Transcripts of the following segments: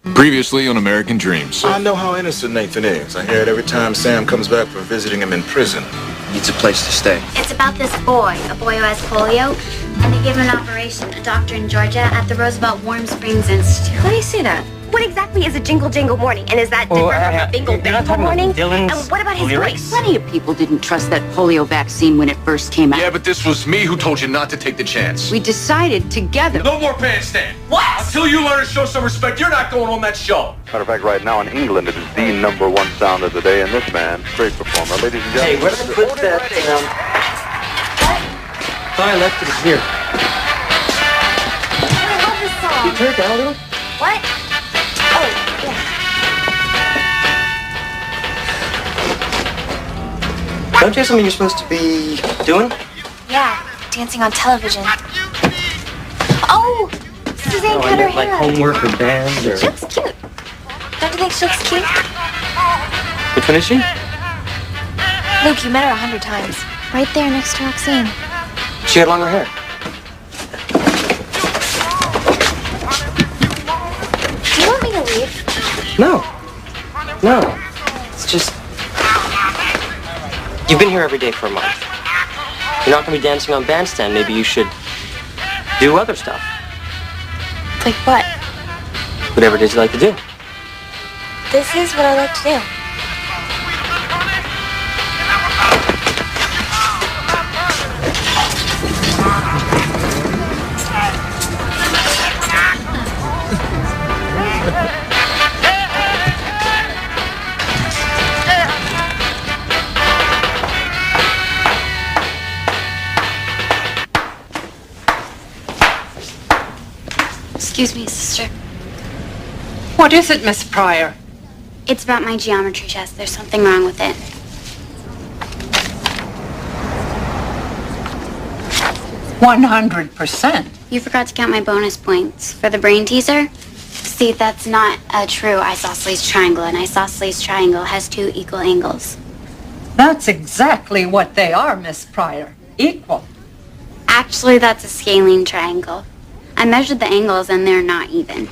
Previously on American Dreams. I know how innocent Nathan is. I hear it every time Sam comes back for visiting him in prison. Needs a place to stay. It's about this boy, a boy who has polio, and they give him an operation, a doctor in Georgia at the Roosevelt Warm Springs Institute. How do you see that? What exactly is a jingle jangle morning? And is that different from a bingle bangle morning? And what about his voice? Plenty of people didn't trust that polio vaccine when it first came out. Yeah, but this was me who told you not to take the chance. We decided together. No more bandstand. What? Until you learn to show some respect, you're not going on that show. Matter of fact, right now in England, it is the #1 sound of the day, and this man, great performer. Ladies and gentlemen. Hey, where did I put that? Thought I left it here. I love this song. You turn it down a little? What? Oh, yeah. Don't you have something you're supposed to be doing? Yeah, dancing on television. Oh, Suzanne cut her hair. Like homework or band or... She looks cute. Don't you think she looks cute? Which one is she? Luke, you met her 100 times. Right there next to Roxanne. She had longer hair. Do you want me to leave? No. No. It's just... You've been here every day for a month. You're not going to be dancing on bandstand. Maybe you should do other stuff. Like what? Whatever it is you like to do. This is what I like to do. Excuse me, sister. What is it, Miss Pryor? It's about my geometry test. There's something wrong with it. 100%. You forgot to count my bonus points for the brain teaser. See, that's not a true isosceles triangle. An isosceles triangle has 2 equal angles. That's exactly what they are, Miss Pryor. Equal. Actually, that's a scalene triangle. I measured the angles and they're not even.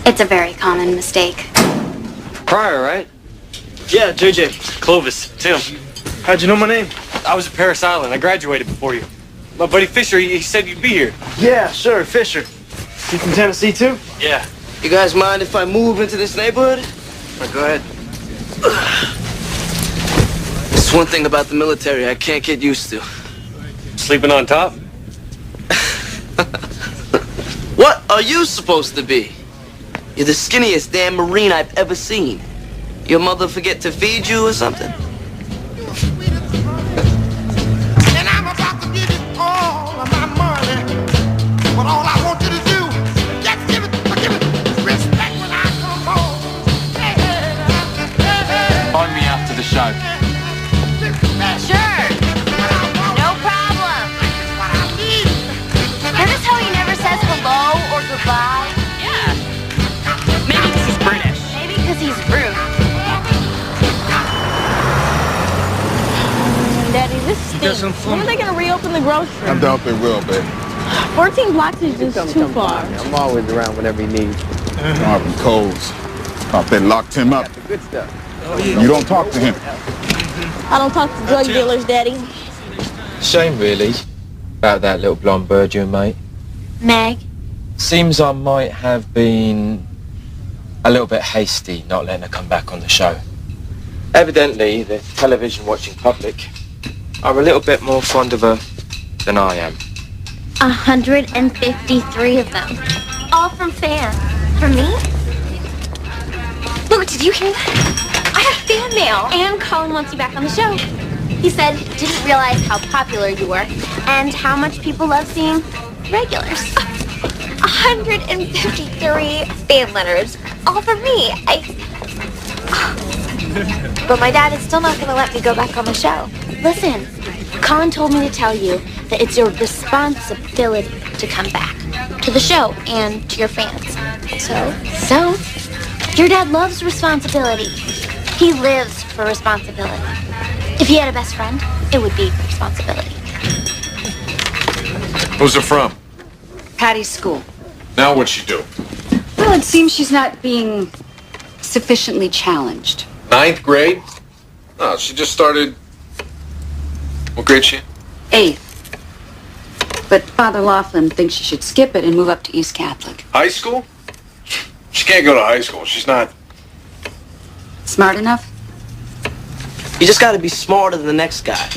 It's a very common mistake. Pryor, right? Yeah, JJ. Clovis. Tim. How'd you know my name? I was at Paris Island. I graduated before you. My buddy Fisher, he said you'd be here. Yeah, sure, Fisher. You from Tennessee, too? Yeah. You guys mind if I move into this neighborhood? Go ahead. It's one thing about the military I can't get used to. Sleeping on top? What are you supposed to be? You're the skinniest damn Marine I've ever seen. Your mother forget to feed you or something? And I'm about to give you all of my money. But all I want you to do, just give it respect when I come home. Find me after the show. Sure. No problem. Notice how he never says hello or goodbye? Yeah. Maybe because he's British. Maybe because he's rude. Daddy, this stinks. When are they going to reopen the grocery? I doubt they will, babe. 14 blocks is just too far. I'm always around whenever you need. Marvin Coles. Thought they locked him up. Good stuff. You don't talk to him. I don't talk to drug dealers, Daddy. Shame, really, about that little blonde bird you and mate. Meg? Seems I might have been a little bit hasty not letting her come back on the show. Evidently, the television-watching public are a little bit more fond of her than I am. 153 of them. All from fans. From me? Luke, did you hear that? I have fan mail. And Colin wants you back on the show. He said he didn't realize how popular you were and how much people love seeing regulars. 153 fan letters. All from me. But my dad is still not going to let me go back on the show. Listen, Colin told me to tell you that it's your responsibility to come back to the show and to your fans. So, your dad loves responsibility. He lives for responsibility. If he had a best friend, it would be responsibility. Who's it from? Patty's school. Now what'd she do? Well, it seems she's not being sufficiently challenged. 9th grade? No, she just started... What grade she in? 8th. But Father Laughlin thinks she should skip it and move up to East Catholic. High school? She can't go to high school. She's not... Smart enough? You just gotta be smarter than the next guy.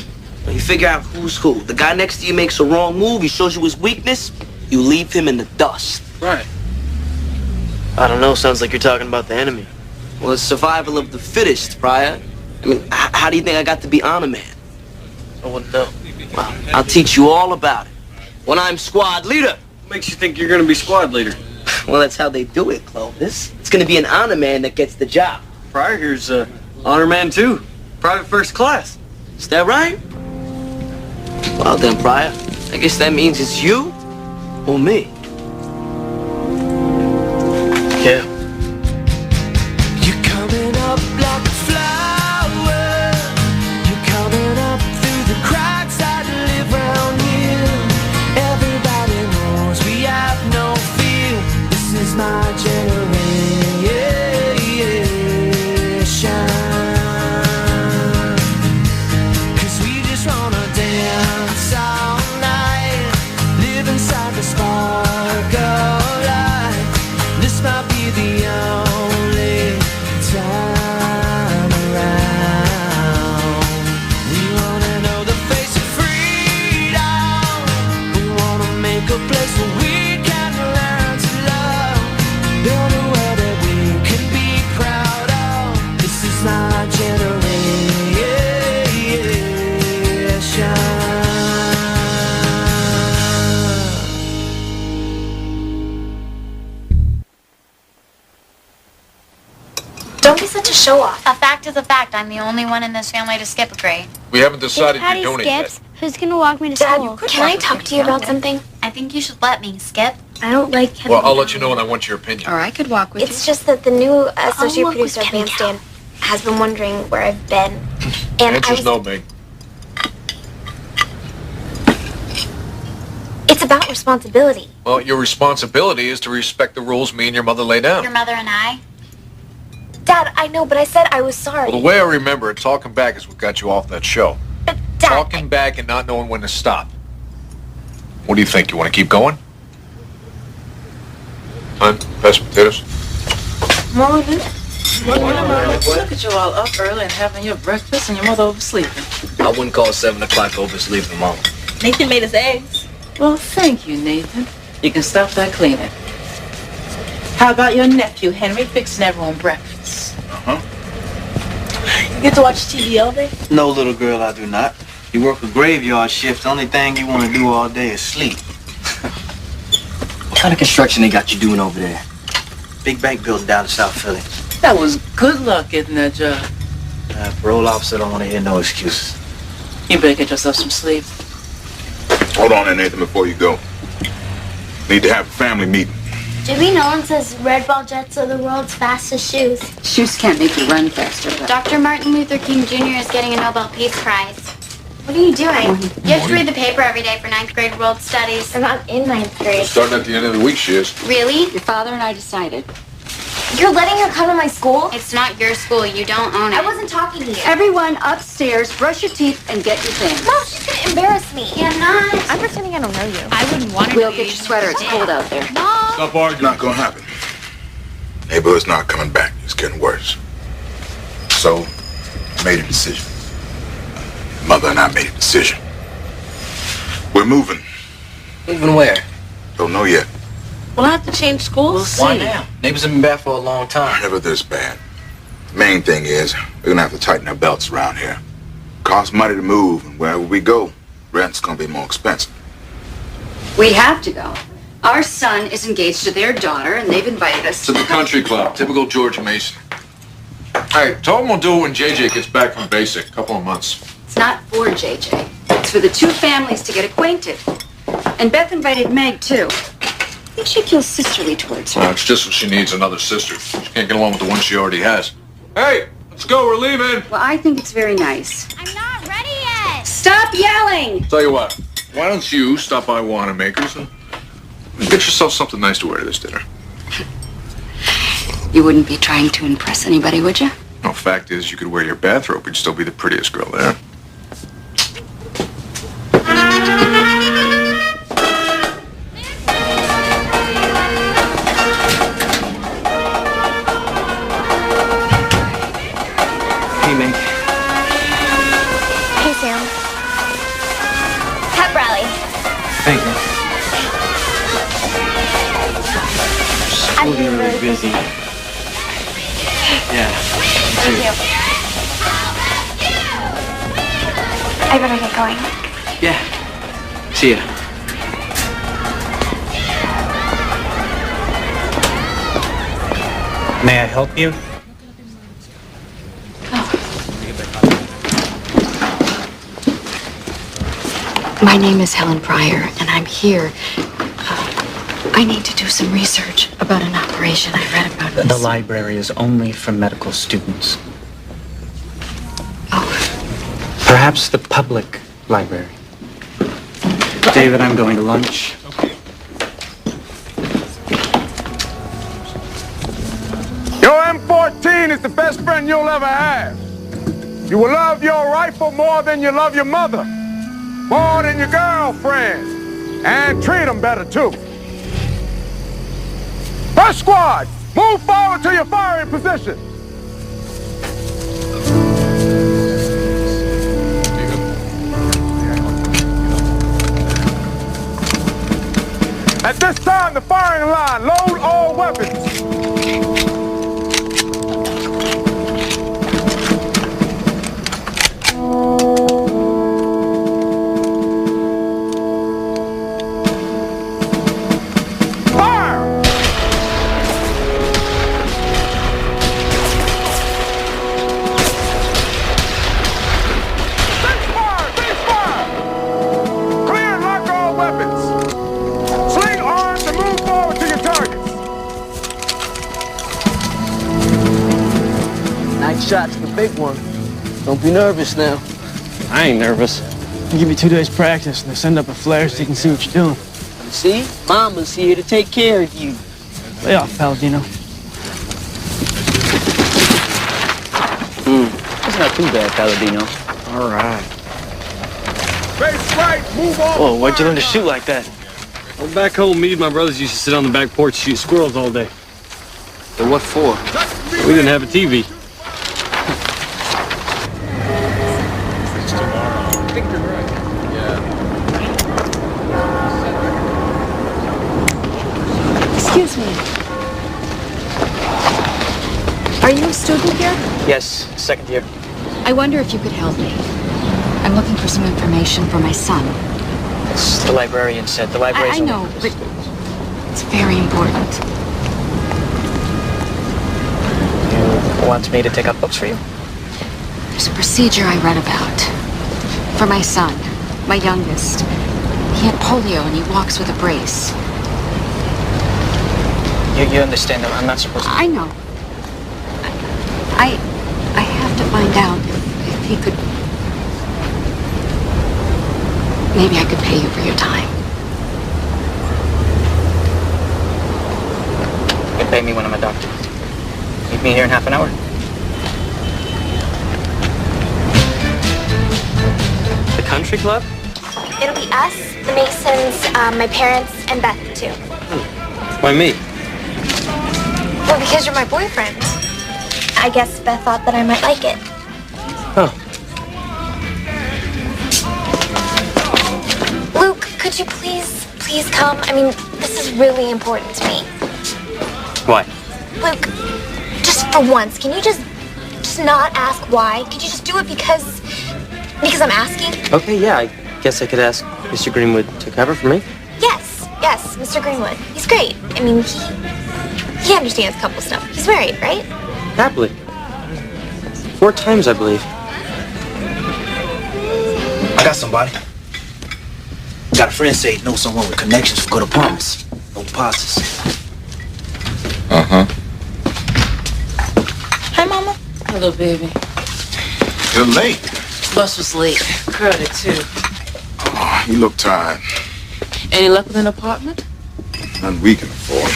When you figure out who's who. The guy next to you makes a wrong move, he shows you his weakness, you leave him in the dust. Right. I don't know, sounds like you're talking about the enemy. Well, it's survival of the fittest, Pryor. I mean, how do you think I got to be honor man? I wouldn't know. Well, I'll teach you all about it. When I'm squad leader. What makes you think you're gonna be squad leader? Well, that's how they do it, Clovis. It's gonna be an honor man that gets the job. Pryor here's honor man too. Private first class. Is that right? Well then, Pryor, I guess that means it's you or me. Yeah. You're coming up like a flower. You're coming up through the cracks that live around here. Everybody knows we have no fear. This is my generation. Cause we just wanna dance all night. Live inside the spark of light. This might be the only time around. We wanna know the face of freedom. We wanna make a place where we can learn to love. Build a world that we can be proud of. This is my generation. Don't be such a show-off. A fact is a fact. I'm the only one in this family to skip a grade. We haven't decided Patty you're doing it yet. skips, who's gonna walk me to Dad, school? can I talk to you about something? I think you should let me, Skip. I don't like Kevin. Well, I'll let you know when I want your opinion. Or I could walk with It's just that the new associate walk with producer of Kevin Bandstand has been wondering where I've been. And Answer's no, Meg. It's about responsibility. Well, your responsibility is to respect the rules me and your mother lay down. Your mother and I? Dad, I know, but I said I was sorry. Well, the way I remember it, talking back is what got you off that show. But Dad, Talking back and not knowing when to stop. What do you think? You want to keep going? Son, pass potatoes. Morning. Look at you all up early and having your breakfast and your mother oversleeping. I wouldn't call 7 o'clock oversleeping, Mama. Nathan made us eggs. Well, thank you, Nathan. You can stop that cleaning. How about your nephew, Henry, fixing everyone breakfast? You get to watch TV all day? No, little girl, I do not. You work a graveyard shift. The only thing you want to do all day is sleep. What kind of construction they got you doing over there? Big bank building down in South Philly. That was good luck getting that job. Parole officer don't want to hear no excuses. You better get yourself some sleep. Hold on there, Nathan, before you go. Need to have a family meeting. Jimmy Nolan says red ball jets are the world's fastest shoes. Shoes can't make you run faster. But... Dr. Martin Luther King Jr. is getting a Nobel Peace Prize. What are you doing? You have to read the paper every day for 9th grade world studies. I'm not in 9th grade. Starting at the end of the week, she is. Really? Your father and I decided. You're letting her come to my school? It's not your school. You don't own it. I wasn't talking to you. Everyone upstairs, brush your teeth and get your things. Mom, she's gonna embarrass me. Yeah, not. I'm pretending I don't know you. I wouldn't want to. We'll get your sweater. It's cold out there. Mom. Stop arguing. Not gonna happen. Neighborhood's not coming back. It's getting worse. So, I made a decision. Mother and I made a decision. We're moving. Moving where? Don't know yet. We'll have to change schools. We'll see. Why now? Neighbors have been bad for a long time. Never this bad. Main thing is, we're gonna have to tighten our belts around here. Costs money to move, and wherever we go, rent's gonna be more expensive. We have to go. Our son is engaged to their daughter, and they've invited us To the country club. Typical George Mason. Hey, tell him we'll do it when JJ gets back from basic. Couple of months. It's not for JJ. It's for the two families to get acquainted. And Beth invited Meg, too. I think she feels sisterly towards her. Well, it's just what she needs, another sister. She can't get along with the one she already has. Hey, let's go. We're leaving. Well, I think it's very nice. I'm not ready yet. Stop yelling! Tell you what. Why don't you stop by Wanamaker's and Get yourself something nice to wear to this dinner. You wouldn't be trying to impress anybody, would you? No, fact is, you could wear your bathrobe. You'd still be the prettiest girl there. Hey, Meg. Hey, Sam. Pep rally. Thank you. I'm We'll be really busy. Yeah. Thank you. I better get going. Yeah. See ya. May I help you? My name is Helen Pryor, and I'm here. I need to do some research about an operation I read about. The library is only for medical students. Oh. Perhaps the public library. David, I'm going to lunch. Your M14 is the best friend you'll ever have. You will love your rifle more than you love your mother, more than your girlfriend, and treat them better too. First squad, move forward to your firing position. At this time, the firing line, load all weapons. Shot's the big one. Don't be nervous now. I ain't nervous. I'll give you 2 days practice and they send up a flare so you can see what you're doing. See? Mama's here to take care of you. Lay off, Palladino. That's not too bad, Palladino. All right. Face right, move on. Whoa, why'd you learn to shoot like that? Well, back home, me and my brothers used to sit on the back porch and shoot squirrels all day. But what for? We didn't have a TV. Excuse me. Are you a student here? Yes, second year. I wonder if you could help me. I'm looking for some information for my son. It's the librarian said. The library's I know, but it's very important. You want me to take up books for you? There's a procedure I read about. For my son, my youngest. He had polio and he walks with a brace. You understand that I'm not supposed to... I know. I have to find out if he could... Maybe I could pay you for your time. You can pay me when I'm a doctor. Meet me here in half an hour. The country club? It'll be us, the Masons, my parents, and Beth, too. Why me? Well, because you're my boyfriend. I guess Beth thought that I might like it. Oh. Luke, could you please come? I mean, this is really important to me. Why? Luke, just for once, can you just not ask why? Could you just do it because I'm asking? Okay, yeah, I guess I could ask Mr. Greenwood to cover for me. Yes, Mr. Greenwood. He's great. I mean, he understands couple stuff. He's married, right? Happily. 4 times, I believe. I got somebody. Got a friend say he knows someone with connections for good apartments. No deposits. Uh-huh. Hi, Mama. Hello, baby. You're late. Bus was late. Crowded, too. Oh, you look tired. Any luck with an apartment? Nothing we can afford.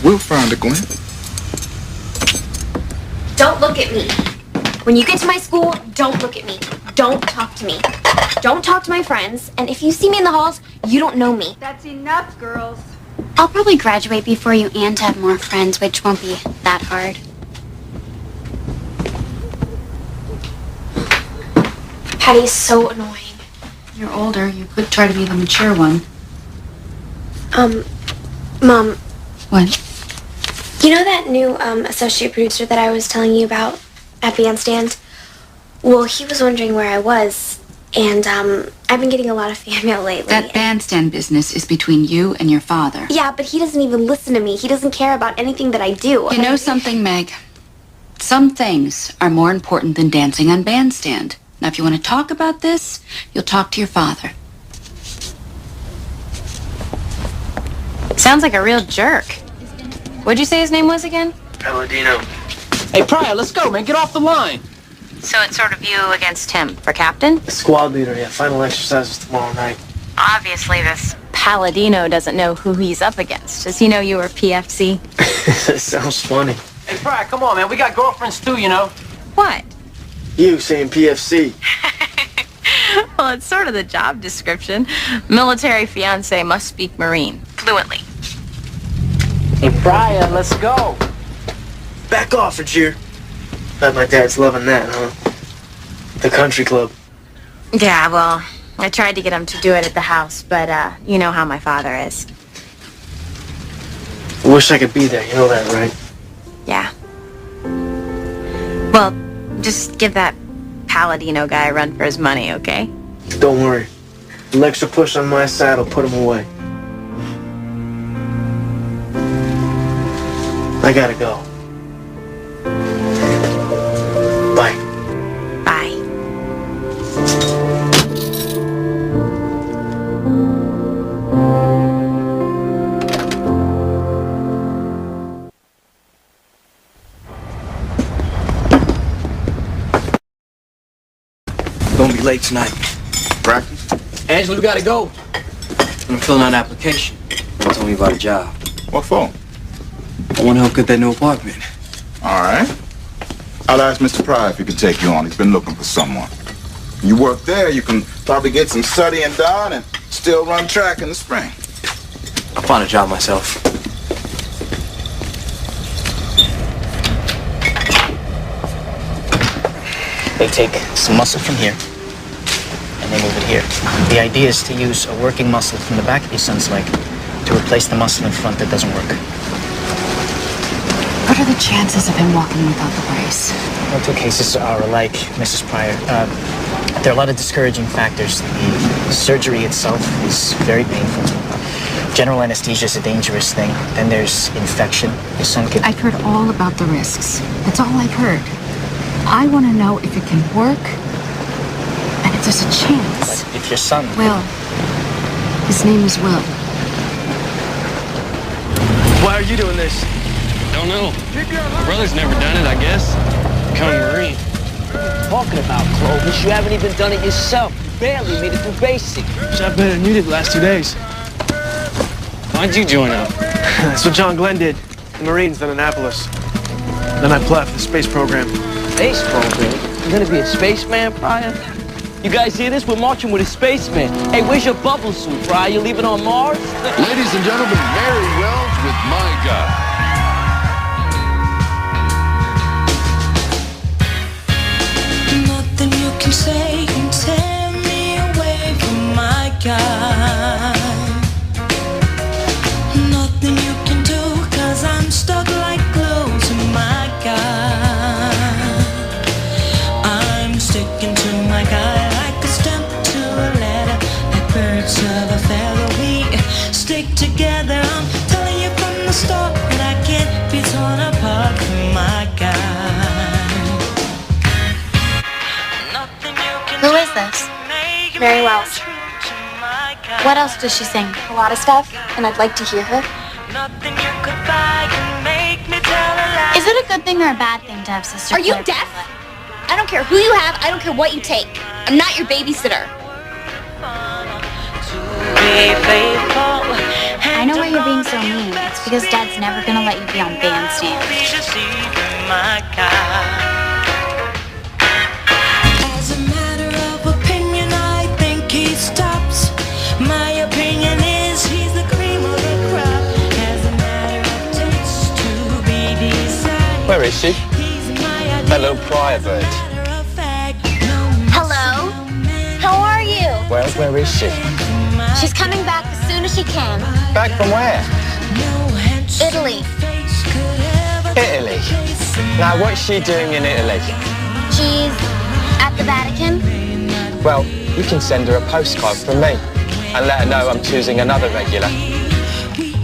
We'll find a Gwen. Don't look at me. When you get to my school, don't look at me. Don't talk to me. Don't talk to my friends. And if you see me in the halls, you don't know me. That's enough, girls. I'll probably graduate before you and have more friends, which won't be that hard. Patty's so annoying. You're older. You could try to be the mature one. Mom. What? You know that new associate producer that I was telling you about at Bandstand? Well, he was wondering where I was, and I've been getting a lot of fan mail lately. That Bandstand business is between you and your father. Yeah, but he doesn't even listen to me. He doesn't care about anything that I do. You know something, Meg? Some things are more important than dancing on Bandstand. Now, if you want to talk about this, you'll talk to your father. Sounds like a real jerk. What'd you say his name was again? Palladino. Hey, Pryor, let's go, man. Get off the line. So it's sort of you against him for captain? The squad leader, yeah. Final exercise is tomorrow night. Obviously, this Palladino doesn't know who he's up against. Does he know you were PFC? That sounds funny. Hey, Pryor, come on, man. We got girlfriends too, you know. What? You saying PFC. Well, it's sort of the job description. Military fiancé must speak Marine fluently. Hey, Pryor, let's go. Back off, Rajir. Bet my dad's loving that, huh? The country club. Yeah, well, I tried to get him to do it at the house, but you know how my father is. I wish I could be there, you know that, right? Yeah. Well, just give that Palladino guy a run for his money, okay? Don't worry. An extra push on my side will put him away. I gotta go. Bye. Bye. Gonna be late tonight. Practice? Angela, we gotta go. I'm filling out an application. They told me about a job. What for? I want to help get that new apartment. All right. I'll ask Mr. Pryor if he can take you on. He's been looking for someone. You work there, you can probably get some studying done and still run track in the spring. I'll find a job myself. They take some muscle from here, and they move it here. The idea is to use a working muscle from the back of your son's leg to replace the muscle in front that doesn't work. What are the chances of him walking without the brace? No two cases are alike, Mrs. Pryor. There are a lot of discouraging factors. The surgery itself is very painful. General anesthesia is a dangerous thing. Then there's infection. Your son could... I've heard all about the risks. That's all I've heard. I want to know if it can work and if there's a chance. But if your son... Will. His name is Will. Why are you doing this? Don't know. My brother's never done it, I guess. Become a Marine. Talking about, Clovis, you haven't even done it yourself. You barely made it through basic. Shot better than you did the last 2 days. Why'd you join up? That's what John Glenn did. The Marines, then Annapolis. Then I left the space program. Space program? You're gonna be a spaceman, Pryor? You guys hear this? We're marching with a spaceman. Hey, where's your bubble suit, Pryor? You leaving on Mars? Ladies and gentlemen, Mary Wells with My God. Nothing you can say can tear me away from my God. Nothing you can do, 'cause I'm stuck like glue to my God. I'm sticking to my God like a stamp to a letter, like birds of a feather. We stick together. I'm telling you from the start that I can't be torn apart from my God. Who is this? Mary Wells. What else does she sing? A lot of stuff, and I'd like to hear her. Is it a good thing or a bad thing to have sisters? Are you deaf? I don't care who you have. I don't care what you take. I'm not your babysitter. Be faithful I know why you're being so mean. It's because Dad's never gonna let you be on Bandstand. As a matter of opinion, I think he stops. My opinion is he's the cream of the crop. As a matter of taste to be decided. Where is she? That little prior bird. Hello? How are you? Well, where is she? She's coming back as soon as she can. Back from where? Italy. Italy. Now, what's she doing in Italy? She's at the Vatican. Well, you can send her a postcard from me and let her know I'm choosing another regular.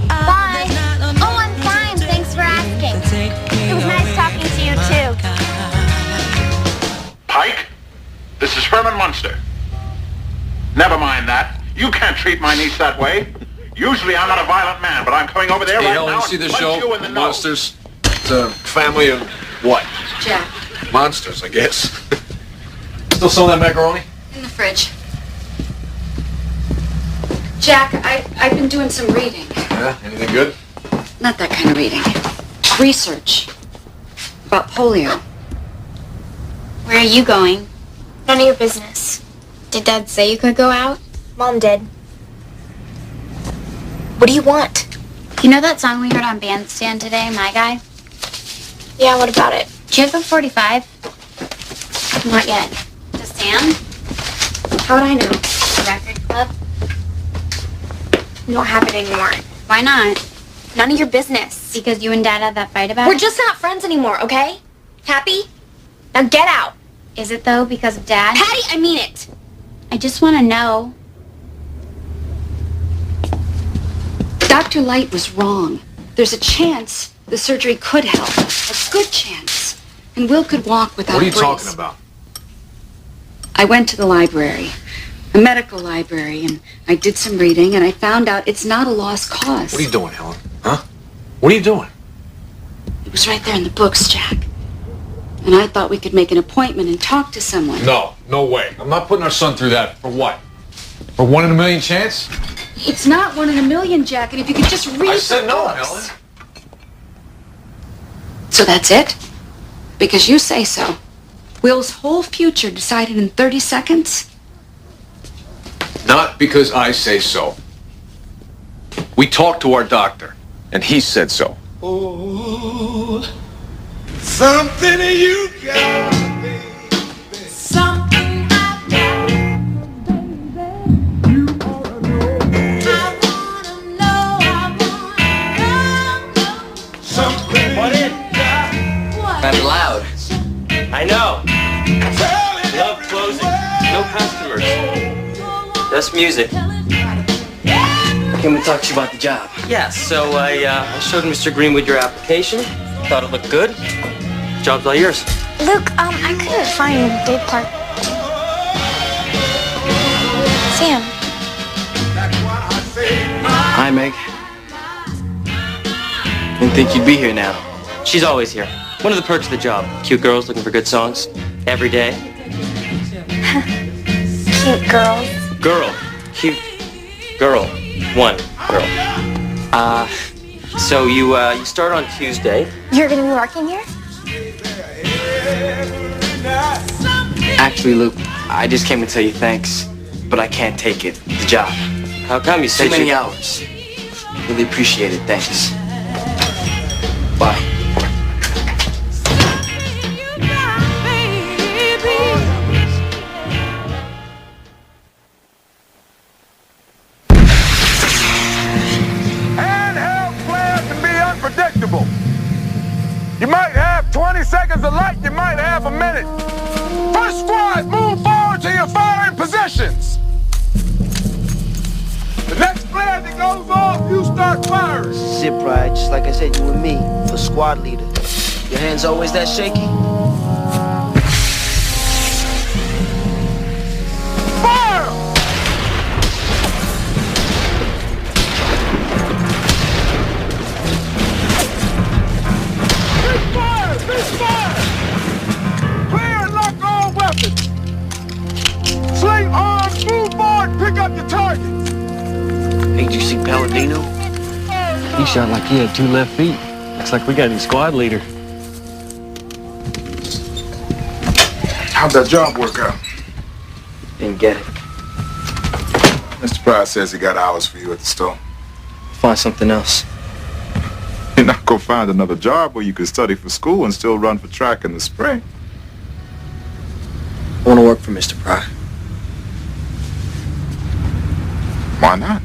Bye. Oh, I'm fine. Thanks for asking. It was nice talking to you, too. Pike, this is Herman Munster. Never mind that. You can't treat my niece that way. Usually I'm not a violent man, but I'm coming over there right now you see and the punch show, you in the nose. Monsters? It's a family of what? Jack, Monsters, I guess. Still some of that macaroni? in the fridge. Jack, I've been doing some reading. Yeah, anything good? Not that kind of reading. Research. About polio. Where are you going? None of your business. Did Dad say you could go out? Mom did. What do you want? You know that song we heard on Bandstand today, My Guy? Yeah, what about it? Do you have a 45? Not yet. Does Sam? How would I know? The record club? We don't have it anymore. Why not? None of your business. Because you and Dad had that fight about We're it? just not friends anymore, okay? Happy? Now get out. Is it though because of Dad? Patty, I mean it. I just want to know. Dr. Light was wrong. There's a chance the surgery could help. A good chance. And Will could walk without What are you a brace. talking about? I went to the library, a medical library, and I did some reading, and I found out it's not a lost cause. What are you doing, Helen? Huh? What are you doing? It was right there in the books, Jack. And I thought we could make an appointment and talk to someone. No, no way. I'm not putting our son through that. For what? For 1 in a million chance? It's not 1 in a million, Jack, and if you could just read I said the no, books. Helen. So that's it? Because you say so. Will's whole future decided in 30 seconds? Not because I say so. We talked to our doctor, and he said so. Oh, something you got, baby. Something I've got, baby. You ought to know. I wanna know. Something you got. I'm loud. I know. Love closing. No customers. Just music. Can we talk to you about the job? Yeah, so I showed Mr. Greenwood your application. Thought it looked good. Job's all yours. Luke, I couldn't find Dave Park. Sam. Hi, Meg. Didn't think you'd be here now. She's always here. One of the perks of the job. Cute girls looking for good songs. Every day. Cute girls. Girl. Cute. Girl. One girl. So you start on Tuesday. You're gonna be working here? Actually, Luke, I just came to tell you thanks, but I can't take it. The job. How come? You said Too many hours. Really appreciate it. Thanks. Bye. Handheld players can be unpredictable. You might have 20 seconds of light, you might have a minute. First squad, move forward to your firing positions. The next player that goes off, you start firing. Sit right, just like I said, you and me, for squad leader. Your hands always that shaky? Fire! Ceasefire! Clear and lock all weapons. Sling arms, move forward, pick up your targets. Hey, did you see Palladino? He shot like he had 2 left feet. Looks like we got a squad leader. How'd that job work out? Didn't get it. Mr. Price says he got hours for you at the store. Find something else. You're not gonna find another job where you could study for school and still run for track in the spring. I want to work for Mr. Pry. Why not?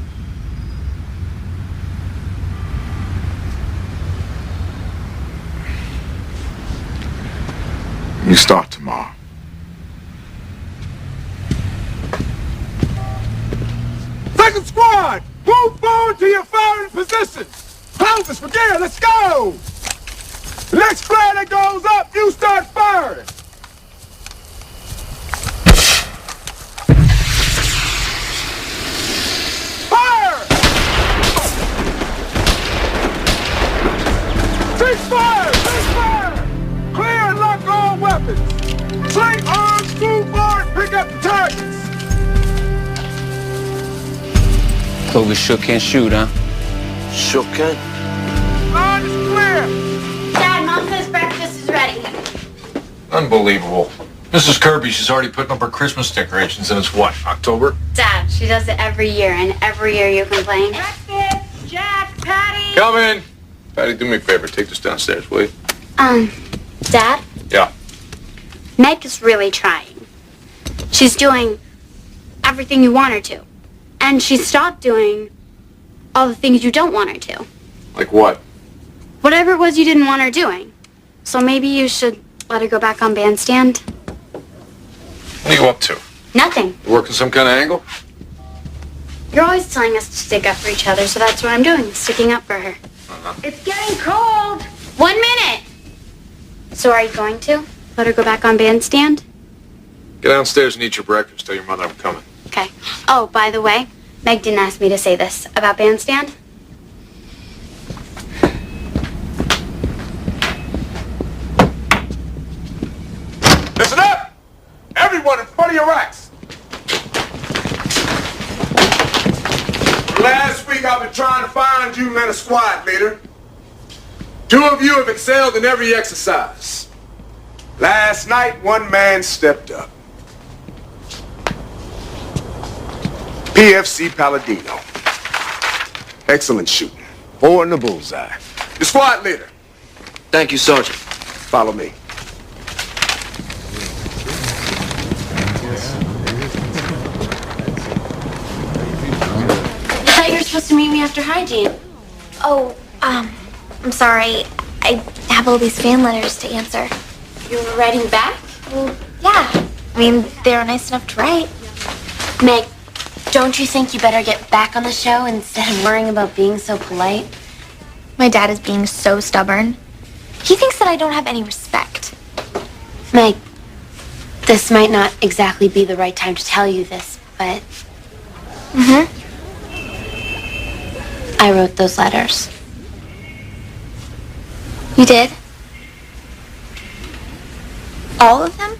You start tomorrow. Second squad, move forward to your firing position. Close us for gear, let's go. The next flare that goes up, you start firing. Fire! Cease fire! Cease fire! Clear and lock all weapons. Sling arms, move forward, pick up the targets. Clovis sure can't shoot, huh? Sure can. Line is clear. Dad, Mom says breakfast is ready. Unbelievable. Mrs. Kirby, she's already putting up her Christmas decorations, and it's what, October? Dad, she does it every year, and every year you complain. Breakfast, Jack, Patty. Come in. Patty, do me a favor. Take this downstairs, will you? Dad? Yeah. Meg is really trying. She's doing everything you want her to. And she stopped doing all the things you don't want her to. Like what? Whatever it was you didn't want her doing. So maybe you should let her go back on bandstand. What are you up to? Nothing. You working some kind of angle? You're always telling us to stick up for each other, so that's what I'm doing, sticking up for her. It's getting cold. 1 minute. So are you going to let her go back on bandstand? Get downstairs and eat your breakfast. Tell your mother I'm coming. Okay. Oh, by the way, Meg didn't ask me to say this about bandstand. Listen up! Everyone in front of your racks! Last week I've been trying to find you men a squad leader. 2 of you have excelled in every exercise. Last night, 1 man stepped up. PFC Palladino. Excellent shooting. 4 in the bullseye. The squad leader. Thank you, Sergeant. Follow me. I thought you were supposed to meet me after hygiene. Oh, I'm sorry. I have all these fan letters to answer. You were writing back? Well, yeah. I mean, they were nice enough to write. Meg, don't you think you better get back on the show instead of worrying about being so polite? My dad is being so stubborn. He thinks that I don't have any respect. Meg, this might not exactly be the right time to tell you this, but I wrote those letters. You did? All of them?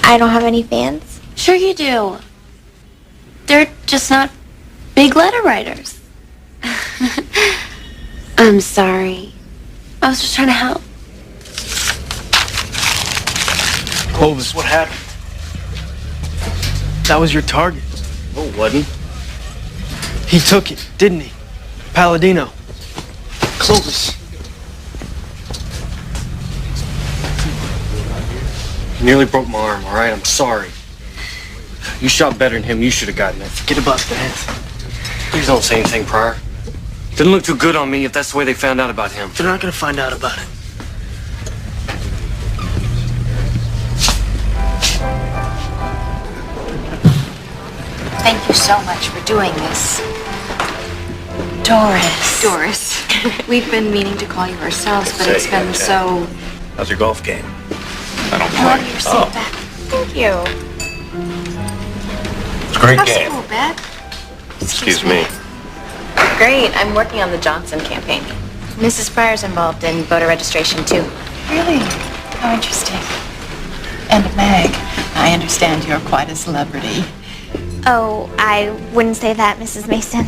I don't have any fans? Sure you do. They're just not big letter writers. I'm sorry. I was just trying to help. Clovis, what happened? That was your target. No, it wasn't. He took it, didn't he? Palladino. Clovis. You nearly broke my arm, all right? I'm sorry. You shot better than him. You should have gotten it. Forget about that. Please don't say anything, Pryor. Didn't look too good on me if that's the way they found out about him. They're not gonna find out about it. Thank you so much for doing this. Doris. We've been meaning to call you ourselves, but it's been so... How's your golf game? I don't I love play. your seat back. Thank you. It's a great Have game. school, Beth. Excuse me. Great. I'm working on the Johnson campaign. Mrs. Pryor's involved in voter registration, too. Really? How interesting. And Meg, I understand you're quite a celebrity. Oh, I wouldn't say that, Mrs. Mason.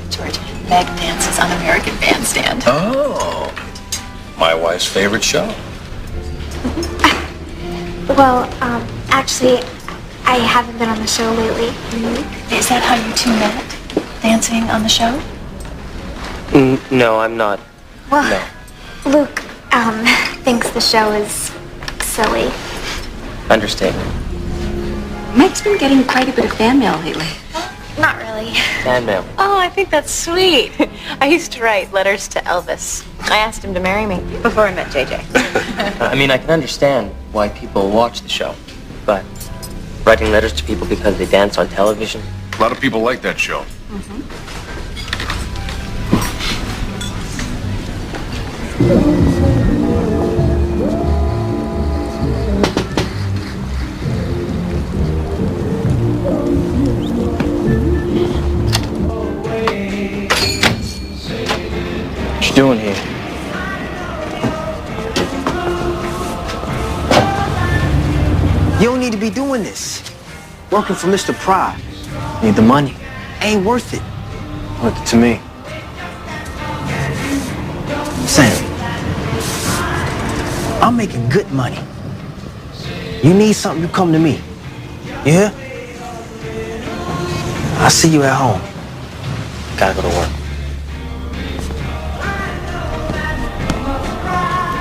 George, Meg dances on American Bandstand. Oh, my wife's favorite show. Well, actually, I haven't been on the show lately. Is that how you two met? Dancing on the show? No, I'm not. Well, No. Luke, thinks the show is silly. Understatement. Meg's been getting quite a bit of fan mail lately. Not really. Fan mail. Oh, I think that's sweet. I used to write letters to Elvis. I asked him to marry me before I met JJ. I mean, I can understand why people watch the show, but writing letters to people because they dance on television? A lot of people like that show. What you doing here? You don't need to be doing this. Working for Mr. Pride. Need the money. Ain't worth it. Worth it to me. Sam, I'm making good money. You need something, you come to me. Yeah? I'll see you at home. Gotta go to work.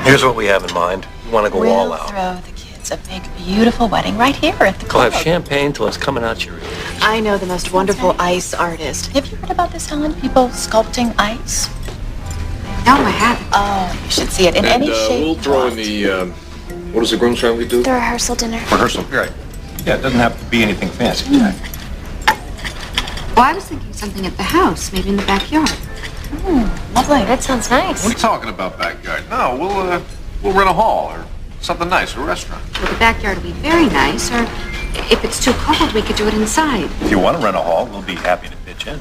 Here's what we have in mind. We want to go all out. Throw the kids a big, beautiful wedding right here at the We'll club. have champagne till it's coming out your ears. I know the most wonderful ice artist. Have you heard about this, Helen? People sculpting ice? No, I haven't. Oh, you should see it in any shape. We'll throw in the, what does the groom's family do? The rehearsal dinner. Rehearsal. Right. Yeah, it doesn't have to be anything fancy, Jack. Well, I was thinking something at the house, maybe in the backyard. Lovely. That sounds nice. What are you talking about, backyard? No, we'll rent a hall or something nice, or a restaurant. Well, the backyard would be very nice, or if it's too cold, we could do it inside. If you want to rent a hall, we'll be happy to pitch in.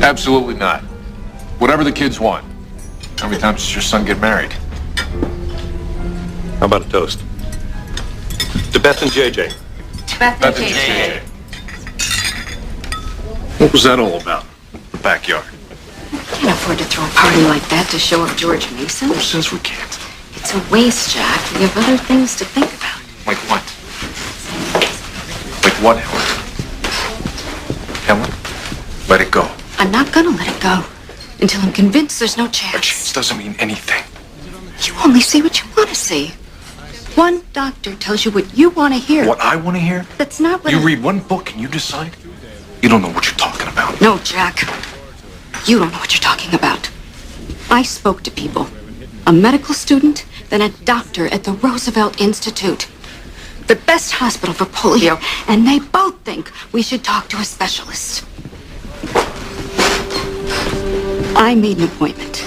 Absolutely not. Whatever the kids want. How many times does your son get married? How about a toast? To Beth and JJ. Beth and JJ. What was that all about? The backyard. Can't afford to throw a party like that to show up George Mason. Who says we can't? It's a waste, Jack. We have other things to think about. Like what? Like what, Helen? Helen, let it go. I'm not gonna let it go until I'm convinced there's no A chance. chance doesn't mean anything. You only see what you want to see. One doctor tells you what you want to hear. What I want to hear? That's not what You read one book and you decide? You don't know what you're talking about. No, Jack. You don't know what you're talking about. I spoke to people. A medical student, then a doctor at the Roosevelt Institute. The best hospital for polio, and they both think we should talk to a specialist. I made an appointment.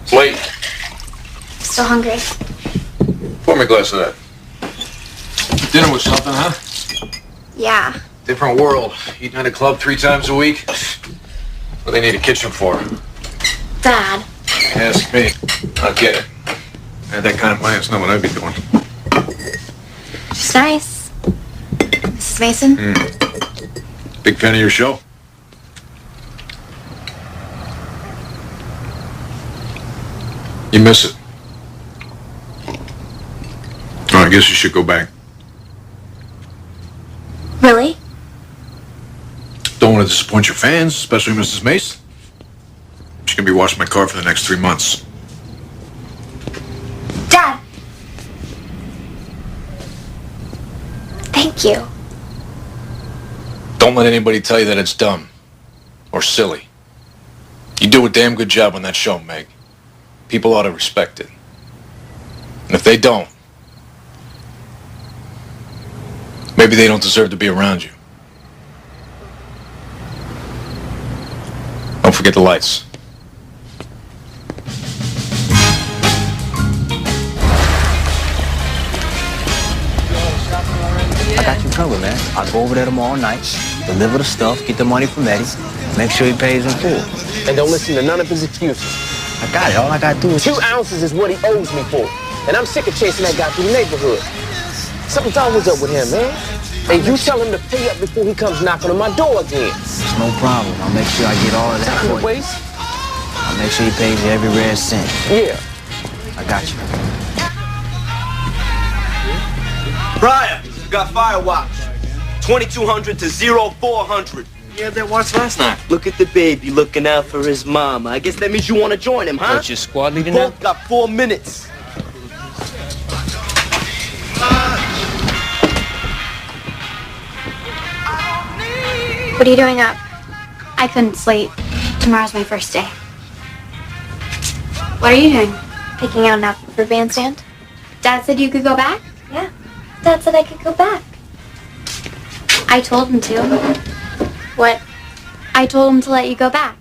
It's late. Still hungry? Pour me a glass of that. Dinner was something, huh? Yeah. Different world. Eating at a club 3 times a week? What do they need a kitchen for? Dad. Ask me. I'll get it. I had that kind of money, it's not what I'd be doing. She's nice. Mrs. Mason? Big fan of your show? You miss it. Oh, I guess you should go back. Really? Don't want to disappoint your fans, especially Mrs. Mason. She's gonna be washing my car for the next 3 months. Dad! Thank you. Don't let anybody tell you that it's dumb or silly. You do a damn good job on that show, Meg. People ought to respect it. And if they don't, maybe they don't deserve to be around you. Don't forget the lights. I got you covered, man. I'll go over there tomorrow night, deliver the stuff, get the money from Eddie, make sure he pays in full. And don't listen to none of his excuses. I got it. All I gotta do is 2 ounces is what he owes me for. And I'm sick of chasing that guy through the neighborhood. Something's always up with him, man. And you tell him to pay up before he comes knocking on my door again. It's no problem. I'll make sure I get all of that Time for to you. waste. I'll make sure he pays you every rare cent. Yeah. I got you. Pryor, you got fire watch. 2200 to 0400. Yeah, that watch last night. Look at the baby looking out for his mama. I guess that means you want to join him, huh? What's your squad leader now? Both got 4 minutes. What are you doing up? I couldn't sleep. Tomorrow's my first day. What are you doing? Picking out an outfit for bandstand? Dad said you could go back? Yeah. Dad said I could go back. I told him to. What? I told him to let you go back.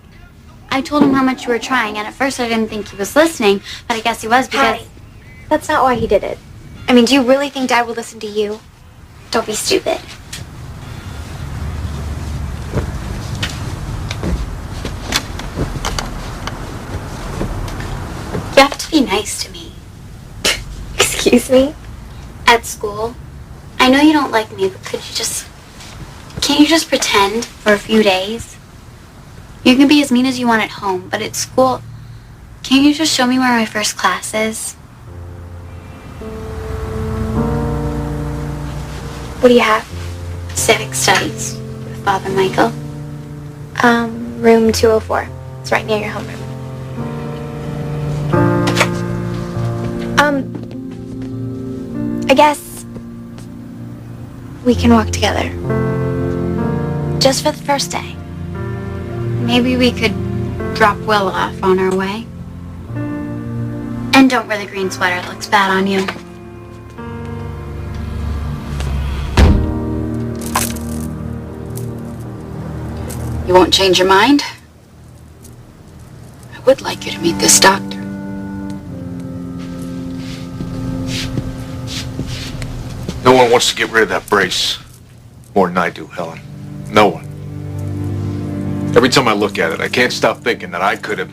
I told him how much you were trying, and at first I didn't think he was listening, but I guess he was because... Patty, that's not why he did it. I mean, do you really think Dad would listen to you? Don't be stupid. You have to be nice to me. Excuse me? At school. I know you don't like me, but can't you just pretend for a few days? You can be as mean as you want at home, but at school, can't you just show me where my first class is? What do you have? Civic Studies with Father Michael. Room 204. It's right near your homeroom. I guess we can walk together. Just for the first day. Maybe we could drop Will off on our way. And don't wear the green sweater, it looks bad on you. You won't change your mind? I would like you to meet this doctor. No one wants to get rid of that brace more than I do, Helen. No one. Every time I look at it, I can't stop thinking that I could have...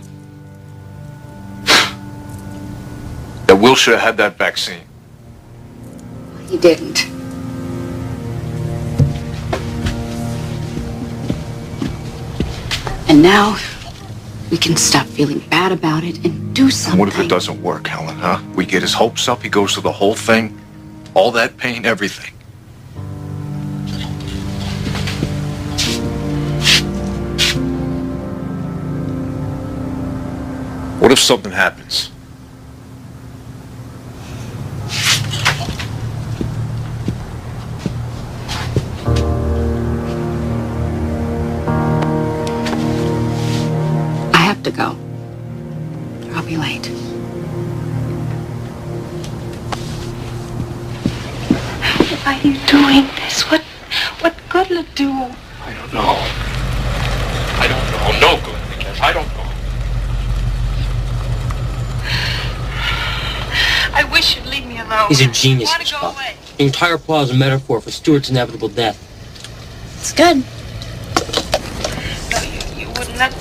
that Will should have had that vaccine. He didn't. And now, we can stop feeling bad about it and do something. And what if it doesn't work, Helen, huh? We get his hopes up, he goes through the whole thing, all that pain, everything. What if something happens? I have to go. I'll be late. Why are you doing this? What good will it do? I don't know. I don't know. No good, I guess. I don't know. I wish you'd leave me alone. He's a genius, I want this to go Pop. away. The entire plot is a metaphor for Stuart's inevitable death. It's good. No, you wouldn't let me.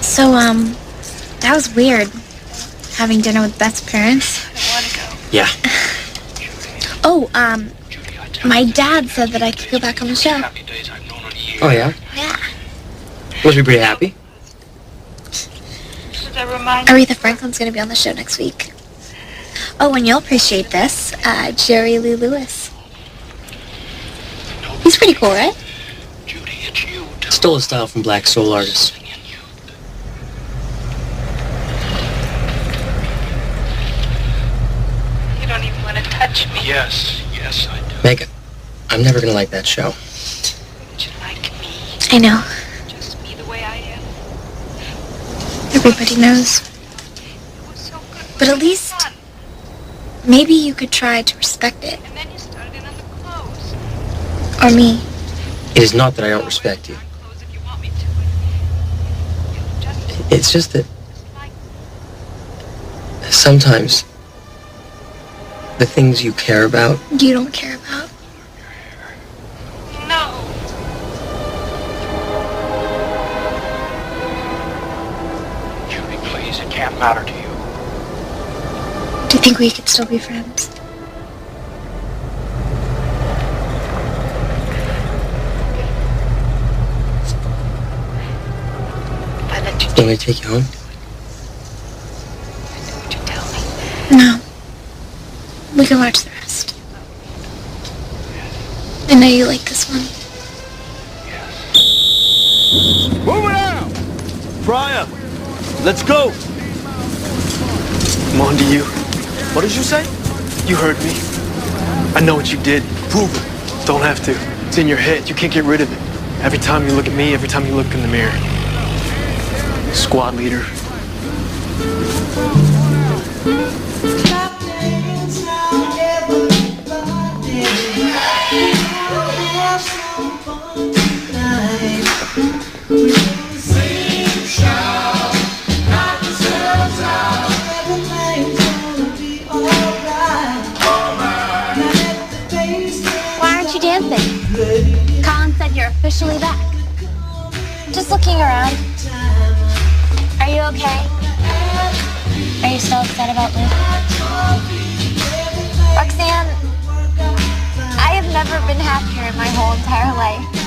So, that was weird. Having dinner with Beth's parents. I want to go. Yeah. Oh, my dad said that I could go back on the show. Oh, yeah? Yeah. Must be pretty happy. Should I remind Aretha Franklin's gonna be on the show next week. Oh, and you'll appreciate this. Jerry Lee Lewis. He's pretty cool, right? Stole a style from black soul artists. You don't even want to touch me. Yes, I do. Megan, I'm never gonna like that show. Would you like me? I know. Just me the way I am. Everybody knows. It was so good. But at least, maybe you could try to respect it. And then you started in on the clothes. Or me. It is not that I don't respect you. Clothes if you want me to. It's just that sometimes the things you care about, You don't care about. can't matter to you. Do you think we could still be friends? You want me to take you home? No. We can watch the rest. I know you like this one. Move it out! Brian, let's go! I'm on to you. What did you say? You heard me. I know what you did. Prove it. Don't have to. It's in your head. You can't get rid of it. Every time you look at me, every time you look in the mirror. Squad leader. Why aren't you dancing? Colin said you're officially back. Just looking around. Are you okay? Are you still upset about Luke? Roxanne, I have never been happier in my whole entire life.